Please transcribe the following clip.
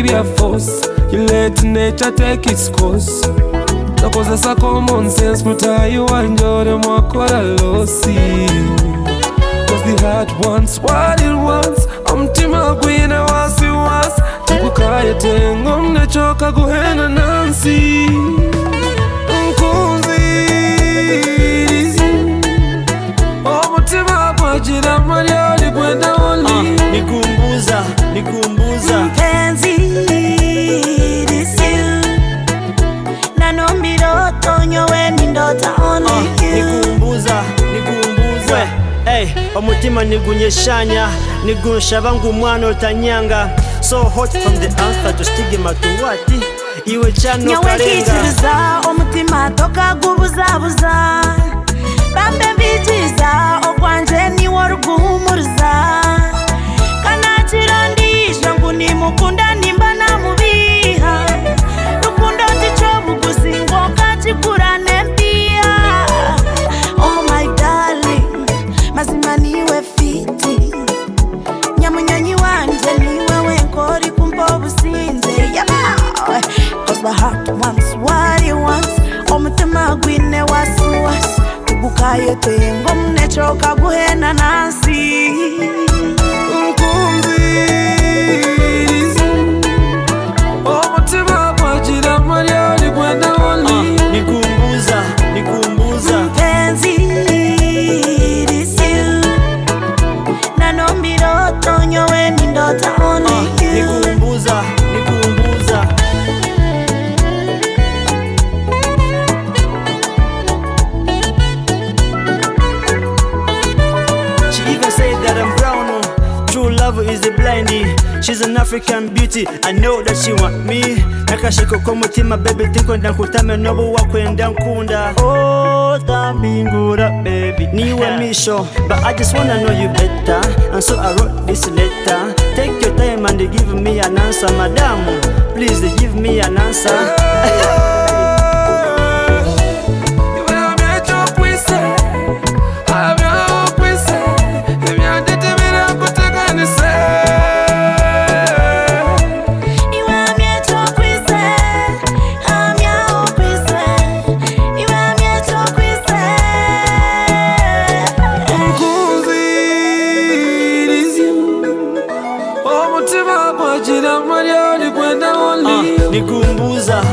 be a force. You let nature take its course. Nakozesa common sense, mutayi wanjore mwakola losi. Cause the heart wants what it wants. Omutima gwine wasiwasi. Tukukaye tengo mnechoka guhena nansi. Omutima gwajira Marioli gwenda oli. Nikumbuza mpenzi, this you. Nanombiroto nyowe ni ndota only you. Nikumbuza hey, omutima nigunyeshanya, nigunsha ng'umwana utanyanga. So hot from the alpha to stigma to what? Iwe chano nyowe kitiriza, omutima toka gubuzabuza. Bambe mbijiza, okwanje niwo ruguhumuriza. Kanachirondisha ngunimukunda nimba namubiha. Rukundo ndicho buguzingo kachikura nempia. Oh my darling, mazima niwe fiti. Nyamunyanyi wanje niwe wenkori kumpa businze. Cause the heart wants what it wants. Omutima gwine wasiwasi. Tugukaye tengo mnechoka guhena nansi. Omutima gwajira Marioli gwenda oli. Nikumbuza mpenzi, this you. Nanombiroto nyowe ni ndota only you. Nikumbuza She even said that I'm brown, oh. True love is a blindy. She's an African beauty, I know that she want me. Nakashiko komutima baby tikwenda nkutame nobo wakwenda nkunda. Oh, tambingura baby niwe misho, but I just wanna know you better. And so I wrote this letter. Take your time and give me an answer, madam. Please give me an answer. Omutima gwajira Marioli gwenda oli. Nikumbuza